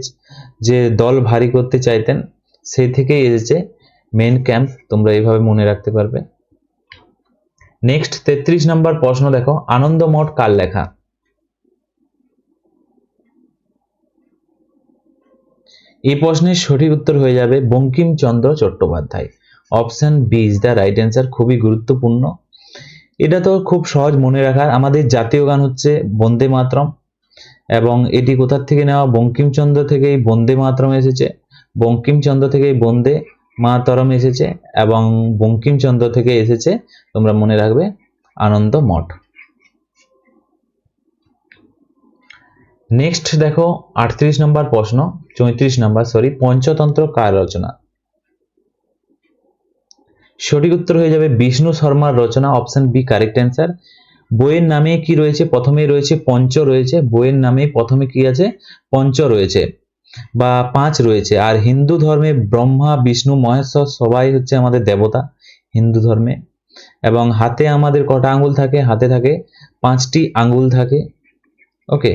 যে দল ভারী করতে চাইতেন, সেই থেকেই এসেছে মেন ক্যাম্প। তোমরা এইভাবে মনে রাখতে পারবে। নেক্সট 33 নম্বর প্রশ্ন দেখো, আনন্দমঠ কার লেখা? এই প্রশ্নের সঠিক উত্তর হয়ে যাবে Bankimchandra Chattopadhyay, option B is the right answer. খুবই গুরুত্বপূর্ণ, এটা তো খুব সহজ মনে রাখার। আমাদের জাতীয় গান হচ্ছে বন্দে মাতরম, এবং এটি কোথার থেকে নেওয়া? বঙ্কিমচন্দ্র থেকেই বন্দে মাতরম এসেছে। বঙ্কিমচন্দ্র থেকেই বন্দে মাতরম এসেছে, এবং বঙ্কিমচন্দ্র থেকে এসেছে তোমরা মনে রাখবে আনন্দমঠ। নেক্সট দেখো 38 নম্বর প্রশ্ন, 34 নম্বর সরি, পঞ্চতন্ত্র কার রচনা? সঠিক উত্তর হয়ে যাবে বিষ্ণু শর্মার রচনা, অপশন বি কারেক্ট অ্যান্সার। বইয়ের নামে কি রয়েছে? প্রথমেই রয়েছে পঞ্চ রয়েছে। বইয়ের নামে প্রথমে কি আছে? পঞ্চ রয়েছে বা 5 রয়েছে। আর হিন্দু ধর্মে ব্রহ্মা বিষ্ণু মহেশ্বর সবাই হচ্ছে আমাদের দেবতা হিন্দু ধর্মে। এবং হাতে আমাদের কটা আঙ্গুল থাকে? হাতে থাকে 5টি আঙ্গুল থাকে। ওকে,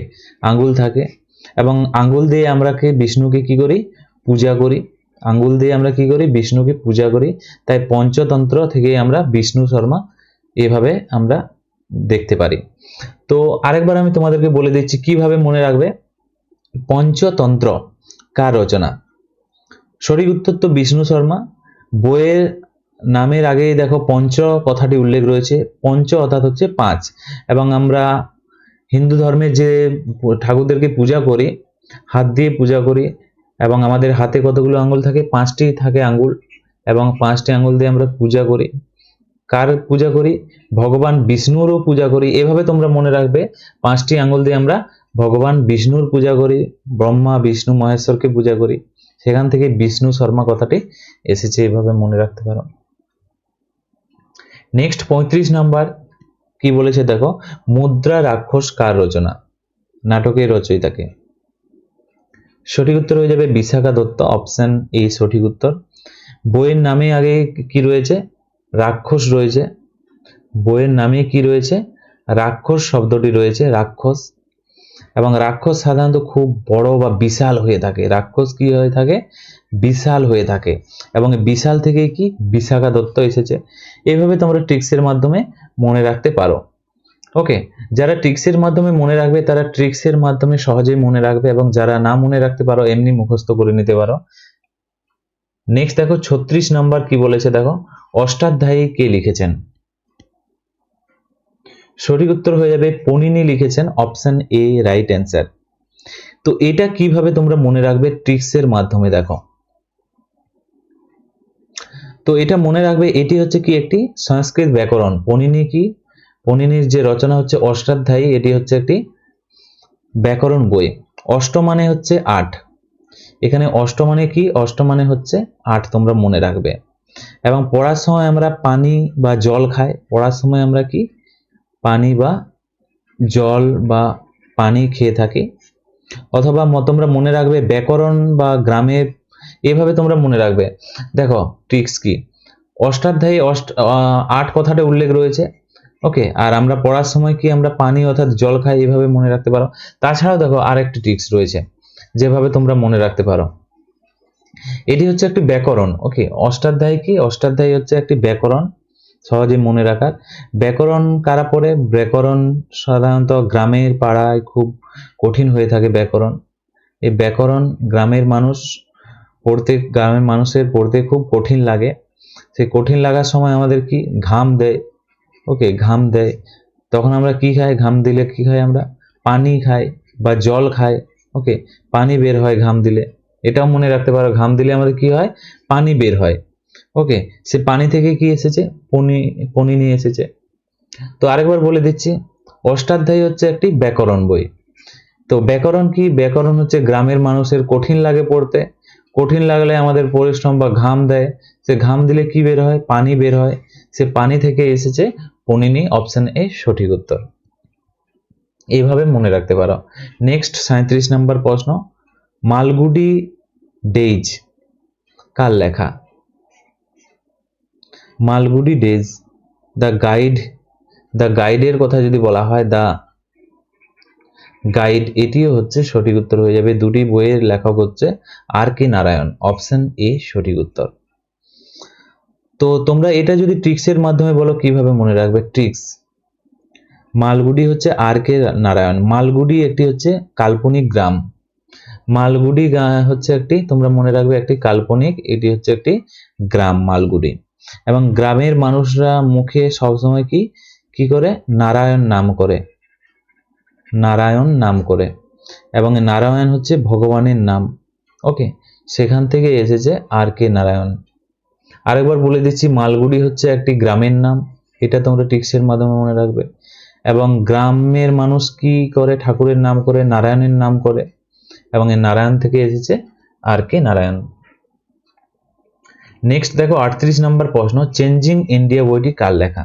আঙ্গুল থাকে, এবং আঙ্গুল দিয়ে আমরা বিষ্ণুকে কি করি? পূজা করি। আঙ্গুল দিয়ে আমরা কি করি? বিষ্ণুকে পূজা করি। তাই পঞ্চতন্ত্র থেকে আমরা বিষ্ণু শর্মা এভাবে আমরা দেখতে পারি। তো আরেকবার আমি তোমাদেরকে বলে দিচ্ছি কিভাবে মনে রাখবে। পঞ্চতন্ত্র কার রচনা? সঠিক উত্তর তো বিষ্ণু শর্মা। বইয়ের নামের আগেই দেখো পঞ্চ কথাটি উল্লেখ রয়েছে। পঞ্চ অর্থাৎ হচ্ছে 5, এবং আমরা হিন্দু ধর্মের যে ঠাকুরদেরকে পূজা করি, হাত দিয়ে পূজা করি, এবং আমাদের হাতে কতগুলো আঙ্গুল থাকে? 5টি থাকে আঙ্গুল, এবং 5টি আঙ্গুল দিয়ে আমরা পূজা করি। কার পূজা করি? ভগবান বিষ্ণুরও পূজা করি। এভাবে তোমরা মনে রাখবে 5টি আঙ্গুল দিয়ে আমরা ভগবান বিষ্ণুর পূজা করি, ব্রহ্মা বিষ্ণু মহেশ্বরকে পূজা করি। সেখান থেকে বিষ্ণু শর্মা কথাটি এসেছে, এভাবে মনে রাখতে পারো। নেক্সট 35 নাম্বার কি বলেছে দেখো, মুদ্রা রাক্ষস কার রচনা? নাটকের রচয়িতাকে? সঠিক উত্তর হয়ে যাবে বিশাখা দত্ত, অপশন এ সঠিক উত্তর। বইয়ের নামে আগে কি রয়েছে? রাক্ষস রয়েছে। বইয়ের নামে কি রয়েছে? রাক্ষস শব্দটি রয়েছে, রাক্ষস। এবং রাক্ষস সাধারণত খুব বড় বা বিশাল হয়ে থাকে। রাক্ষস কি হয়ে থাকে? বিশাল হয়ে থাকে, এবং বিশাল থেকে কি বিশাখা দত্ত এসেছে। এইভাবে তোমরা ট্রিক্সের মাধ্যমে মনে রাখতে পারো। ওকে, যারা ট্রিক্সের মাধ্যমে মনে রাখবে তারা ট্রিক্সের মাধ্যমে সহজেই মনে রাখবে, এবং যারা না মনে রাখতে পারো এমনি মুখস্থ করে নিতে পারো। নেক্সট দেখো 36 নাম্বার কি বলেছে দেখো, অষ্টাধ্যায়ী কে লিখেছেন? সঠিক উত্তর হয়ে যাবে পণিনি লিখেছেন, অপশন এ রাইট অ্যান্সার। তো এটা কিভাবে তোমরা মনে রাখবে ট্রিক্সের মাধ্যমে দেখো। তো এটা মনে রাখবে, এটি হচ্ছে কি একটি সংস্কৃত ব্যাকরণ। পণিনি কি? পণিনির যে রচনা হচ্ছে অষ্টাধ্যায়ী, এটি হচ্ছে একটি ব্যাকরণ বই। অষ্ট মানে হচ্ছে 8, এখানে অষ্ট মানে কি? অষ্ট মানে হচ্ছে 8, তোমরা মনে রাখবে। এবং পড়ার সময় আমরা পানি বা জল খাই। পড়ার সময় আমরা কি পানি বা জল বা পানি খেয়ে থাকি। অথবা তোমরা মনে রাখবে ব্যাকরণ বা গ্রামের, এভাবে তোমরা মনে রাখবে। দেখো ট্রিক্স কি, অষ্টাধ্যায়ী 8 কথাটা উল্লেখ রয়েছে। ওকে, আর আমরা পড়ার সময় কি আমরা পানি অর্থাৎ জল খাই, এভাবে মনে রাখতে পারো। তাছাড়াও দেখো আরেকটি ট্রিক্স রয়েছে যেভাবে তোমরা মনে রাখতে পারো। এটি হচ্ছে একটি ব্যাকরণ। ওকে, অষ্টাধ্যায়ী কি? অষ্টাধ্যায়ী হচ্ছে একটি ব্যাকরণ, সহজে মনে রাখার। ব্যাকরণ কারা পড়ে? ব্যাকরণ সাধারণত গ্রামের পাড়ায় খুব কঠিন হয়ে থাকে ব্যাকরণ। এই ব্যাকরণ গ্রামের মানুষের পড়তে খুব কঠিন লাগে। সেই কঠিন লাগার সময় আমাদের কি ঘাম দেয়। ওকে, ঘাম দেয়, তখন আমরা কি খাই? ঘাম দিলে কি খাই? আমরা পানি খাই বা জল খাই। ওকে, পানি বের হয় ঘাম দিলে, এটাও মনে রাখতে পারো। ঘাম দিলে আমাদের কি হয়? পানি বের হয়। ওকে, সে পানি থেকে কি এসেছে, পনি নিয়ে এসেছে। তো আরেকবার বলে দিচ্ছি, অষ্টাধ্যায়ী হচ্ছে একটি ব্যাকরণ বই। তো ব্যাকরণ কি, ব্যাকরণ হচ্ছে গ্রামের মানুষের কঠিন লাগে পড়তে, কঠিন লাগলে আমাদের পরিশ্রম বা ঘাম দেয়, সে ঘাম দিলে কি বের হয়, পানি বের হয়, সে পানি থেকে এসেছে পনিনি, অপশন এ সঠিক উত্তর। এইভাবে মনে রাখতে পারো। নেক্সট 37 নম্বর প্রশ্ন, মালগুডি ডেইজ কার লেখা? মালগুডি ডেজ, দ্য গাইডের কথা যদি বলা হয়, দ্য গাইড, এটিও হচ্ছে সঠিক উত্তর হয়ে যাবে। দুটি বইয়ের লেখক হচ্ছে আর কে নারায়ণ, অপশন এ সঠিক উত্তর। তো তোমরা এটা যদি ট্রিক্সের মাধ্যমে বলো কিভাবে মনে রাখবে, ট্রিক্স, মালগুডি হচ্ছে আর কে নারায়ণ। মালগুডি একটি হচ্ছে কাল্পনিক গ্রাম, মালগুডি হচ্ছে একটি, তোমরা মনে রাখবে, একটি কাল্পনিক, এটি হচ্ছে একটি গ্রাম মালগুডি। এবং গ্রামের মানুষরা মুখে সবসময় কি কি করে, নারায়ণ নাম করে, নারায়ণ নাম করে, এবং নারায়ণ হচ্ছে ভগবানের নাম। ওকে, সেখান থেকে এসেছে আর কে নারায়ণ। আরেকবার বলে দিচ্ছি, মালগুডি হচ্ছে একটি গ্রামের নাম, এটা তোমরা ট্রিক্সের মাধ্যমে মনে রাখবে। এবং গ্রামের মানুষ কি করে, ঠাকুরের নাম করে, নারায়ণের নাম করে, এবং এই নারায়ণ থেকে এসেছে আর কে নারায়ণ। নেক্সট দেখো 38 নম্বর প্রশ্ন, চেঞ্জিং ইন্ডিয়া বইটি কার লেখা?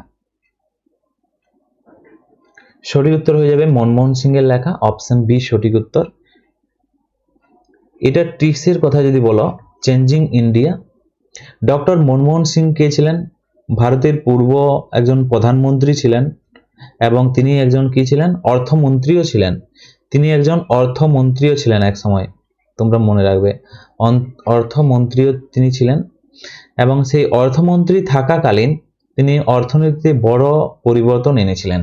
সঠিক উত্তর হয়ে যাবে মনমোহন সিং এর লেখা, অপশন বি সঠিক উত্তর। এটা ট্রিক্সের কথা যদি বলো, changing India, doctor Manmohan Singh কে ছিলেন? ভারতের পূর্ব একজন প্রধানমন্ত্রী ছিলেন, এবং তিনি একজন কি ছিলেন, অর্থমন্ত্রীও ছিলেন। তিনি একজন অর্থমন্ত্রীও ছিলেন এক সময়, তোমরা মনে রাখবে, অর্থমন্ত্রীও তিনি ছিলেন। এবং সেই অর্থমন্ত্রী থাকাকালীন তিনি অর্থনীতিতে বড় পরিবর্তন এনেছিলেন।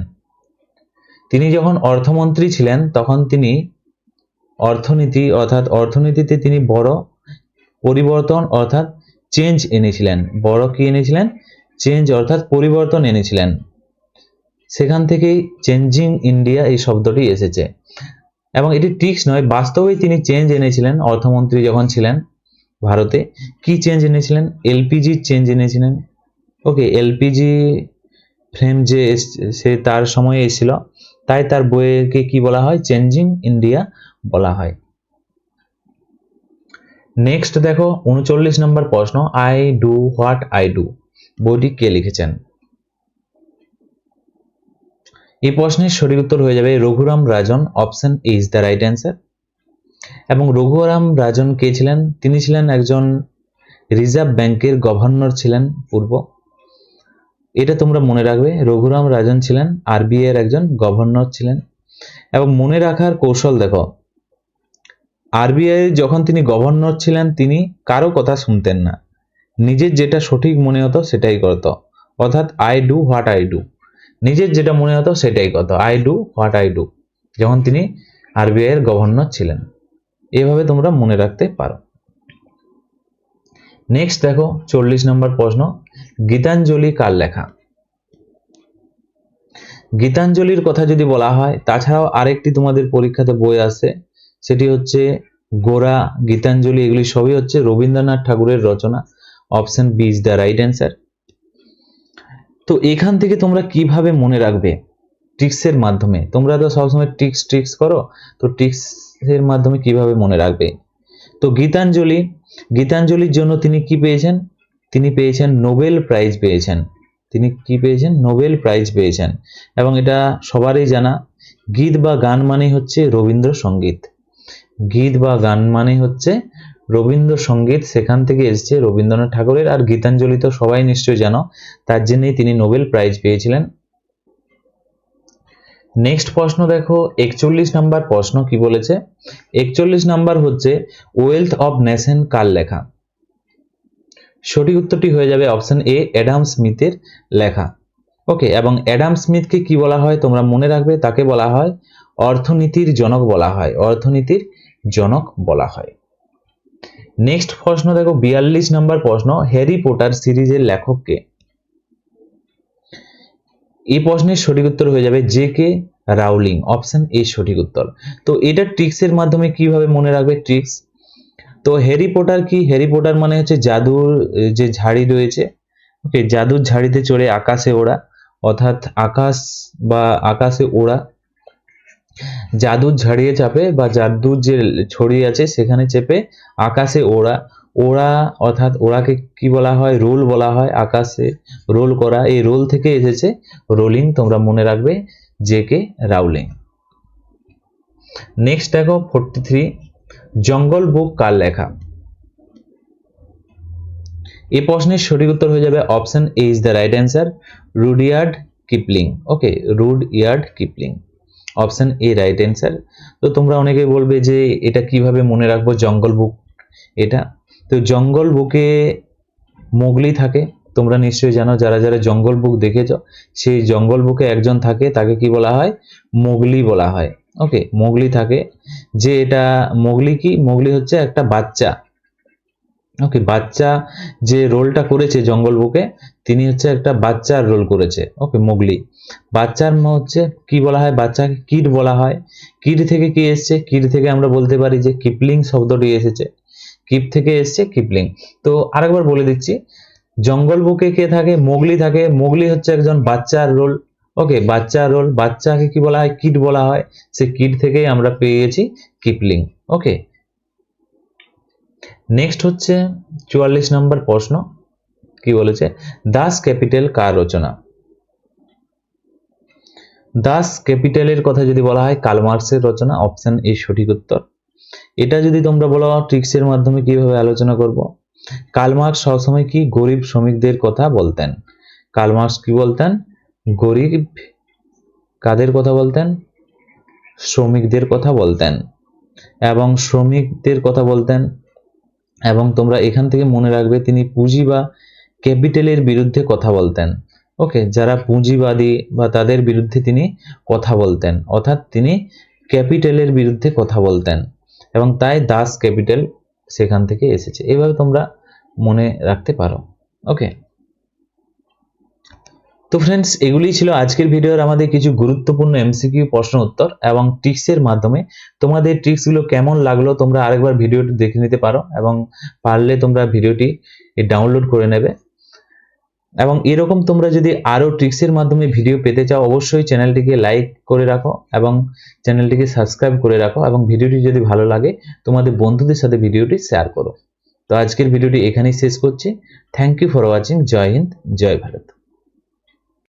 তিনি যখন অর্থমন্ত্রী ছিলেন তখন তিনি অর্থনীতিতে তিনি বড় পরিবর্তন অর্থাৎ চেঞ্জ এনেছিলেন। বড় কি এনেছিলেন, চেঞ্জ অর্থাৎ পরিবর্তন এনেছিলেন। সেখান থেকেই চেঞ্জিং ইন্ডিয়া এই শব্দটি এসেছে। এবং এটি ট্রিক্স নয়, বাস্তবেই তিনি চেঞ্জ এনেছিলেন অর্থমন্ত্রী যখন ছিলেন ভারতে। কি চেঞ্জ এনেছিলেন, এলপিজি চেঞ্জ এনেছিলেন। ওকে, এলপিজি ফ্লেম যে সে তার সময়ে এসেছিল, তাই তার বইকে কি বলা হয়, চেঞ্জিং ইন্ডিয়া বলা হয়। নেক্সট দেখো 39 নম্বর প্রশ্ন, I do what I do বইটি কে লিখেছেন? এই প্রশ্নের সঠিক উত্তর হয়ে যাবে Raghuram Rajan, option A is the right answer. এবং রঘুরাম রাজন কে ছিলেন? তিনি ছিলেন একজন রিজার্ভ ব্যাংকের গভর্নর ছিলেন পূর্ব, এটা তোমরা মনে রাখবে। রঘুরাম রাজন ছিলেন আরবিআই এর একজন গভর্নর ছিলেন। এবং মনে রাখার কৌশল দেখো, আরবিআই যখন তিনি গভর্নর ছিলেন তিনি কারো কথা শুনতেন না, নিজের যেটা সঠিক মনে হতো সেটাই করত, অর্থাৎ I do what I do, নিজের যেটা মনে হতো সেটাই করত, I do what I do, যখন তিনি আরবিআই এর গভর্নর ছিলেন। এভাবে তোমরা মনে রাখতে পারো। নেক্সট দেখো 40 নম্বর প্রশ্ন, গীতাঞ্জলি কার লেখা? গীতাঞ্জলির কথা যদি বলা হয়, তাছাড়াও আরেকটি তোমাদের পরীক্ষাতে বই আছে, সেটি হচ্ছে গোরা, গীতাঞ্জলি, এগুলি সবই হচ্ছে রবীন্দ্রনাথ ঠাকুরের রচনা, option B is the right answer. তো এখান থেকে তোমরা কিভাবে মনে রাখবে, ট্রিক্সের মাধ্যমে। তোমরা তো সবসময় ট্রিক্স করো, তো ট্রিক্সের মাধ্যমে কিভাবে মনে রাখবে। তো গীতাঞ্জলির জন্য তিনি কি পেয়েছেন, তিনি পেয়েছেন নোবেল প্রাইজ পেয়েছেন। তিনি কি পেয়েছেন, নোবেল প্রাইজ পেয়েছেন। এবং এটা সবারই জানা, গীত বা গান মানে হচ্ছে রবীন্দ্রসঙ্গীত, গীত বা গান মানে হচ্ছে রবীন্দ্রসঙ্গীত, সেখান থেকে এসেছে রবীন্দ্রনাথ ঠাকুরের। আর গীতাঞ্জলি তো সবাই নিশ্চয়ই জানো, তার জন্যই তিনি নোবেল প্রাইজ পেয়েছিলেন। নেক্সট প্রশ্ন দেখো 41 নাম্বার প্রশ্ন কি বলেছে, 41 নাম্বার হচ্ছে ওয়েলথ অফ নেশন কার লেখা? সঠিক উত্তরটি হয়ে যাবে অপশন এ অ্যাডাম স্মিথের লেখা। ওকে, এবং অ্যাডাম স্মিথকে কি বলা হয় তোমরা মনে রাখবে, তাকে বলা হয় অর্থনীতির জনক বলা হয়, অর্থনীতির জনক বলা হয়। নেক্সট প্রশ্ন দেখো 42 নাম্বার প্রশ্ন, হ্যারি পটার সিরিজের লেখক কে? এই প্রশ্নের সঠিক উত্তর হয়ে যাবে J K Rowling, option A সঠিক উত্তর। তো এটা ট্রিক্সের মাধ্যমে কিভাবে মনে রাখবে, ট্রিক্স, তো হ্যারি পটার কি? হ্যারি পটার মানে হচ্ছে জাদুর যে ঝাড়ি রয়েছে, ওকে, জাদুর ঝাড়িতে চড়ে আকাশে ওড়া, অর্থাৎ আকাশ বা আকাশে ওড়া, জাদুর ঝাড়িয়ে চাপে বা জাদুর যে ছড়ি আছে সেখানে চেপে আকাশে ওড়া, ওড়া অর্থাৎ ওড়াকে কি বলা হয়? রোল বলা হয়। আকাশে রোল করা, এই রোল থেকে এসেছে রোলিং, তোমরা মনে রাখবে, জে.কে. রাউলিং। নেক্সট দেখো 43, জঙ্গল বুক কার লেখা? এই প্রশ্নের সঠিক উত্তর হয়ে যাবে option A is the right answer, Rudyard Kipling. Okay, Rudyard Kipling, option A right answer. তো তোমরা অনেকে বলবে যে এটা কিভাবে মনে রাখবো জঙ্গল বুক এটা? তো জঙ্গল বুকে মোগলি থাকে, তোমরা নিশ্চয়ই জানো, যারা যারা জঙ্গল বুক দেখেছ, সেই জঙ্গল বুকে একজন থাকে, তাকে কি বলা হয়? মোগলি বলা হয়। ওকে, মোগলি থাকে, যে এটা মোগলি কি? মোগলি হচ্ছে একটা বাচ্চা। ওকে, বাচ্চা যে রোলটা করেছে জঙ্গল বুকে, তিনি হচ্ছে একটা বাচ্চার রোল করেছে। ওকে, মোগলি বাচ্চার হচ্ছে কি বলা হয়? বাচ্চাকে কিড বলা হয়। কিড থেকে কি এসছে? কিড থেকে আমরা বলতে পারি যে কিপলিং শব্দটি এসেছে, কিপ থেকে এসছে কিপলিং। তো আরেকবার বলে দিচ্ছি, জঙ্গল বুকে কে থাকে? মোগলি থাকে। মোগলি হচ্ছে একজন বাচ্চার রোল। ওকে, বাচ্চার রোল, বাচ্চাকে কি বলা হয়? কিড বলা হয়। সে কিড থেকেই আমরা পেয়ে গেছি কিপলিং। ওকে, নেক্সট হচ্ছে 44 নম্বর প্রশ্ন, কি বলেছে? দাস ক্যাপিটাল কার রচনা? দাস ক্যাপিটালের কথা যদি বলা হয়, কার্ল মার্কসের রচনা, অপশন এ সঠিক উত্তর। এটা যদি তোমরা বলো ট্রিক্সের মাধ্যমে কিভাবে আলোচনা করব, কার্ল মার্কস সবসময় কি? গরিব শ্রমিকদের কথা বলতেন। কার্ল মার্কস কি বলতেন? গরিব, কাদের কথা বলতেন? শ্রমিকদের কথা বলতেন, এবং শ্রমিকদের কথা বলতেন। এবং তোমরা এখান থেকে মনে রাখবে, তিনি পুঁজি বা ক্যাপিটালের বিরুদ্ধে কথা বলতেন। ওকে, যারা পুঁজিবাদী বা তাদের বিরুদ্ধে তিনি কথা বলতেন, অর্থাৎ তিনি ক্যাপিটালের বিরুদ্ধে কথা বলতেন, এবং তাই দাস ক্যাপিটাল সেখান থেকে এসেছে। এভাবে তোমরা মনে রাখতে পারো। ওকে, তো ফ্রেন্ডস, এগুলি ছিল আজকের ভিডিওর আমাদের কিছু গুরুত্বপূর্ণ এমসিকিউ প্রশ্ন উত্তর এবং ট্রিক্সের মাধ্যমে। তোমাদের ট্রিক্সগুলো কেমন লাগলো তোমরা আরেকবার ভিডিওটি দেখে নিতে পারো, এবং পারলে তোমরা ভিডিওটি ডাউনলোড করে নেবে। এবং এরকম তোমরা যদি আরো ট্রিক্সের মাধ্যমে ভিডিও পেতে চাও, অবশ্যই চ্যানেলটিকে লাইক করে রাখো এবং চ্যানেলটিকে সাবস্ক্রাইব করে রাখো, এবং ভিডিওটি যদি ভালো লাগে তোমাদের বন্ধুদের সাথে ভিডিওটি শেয়ার করো। তো আজকের ভিডিওটি এখানেই শেষ করছি। Thank you for watching. জয় হিন্দ, জয় ভারত।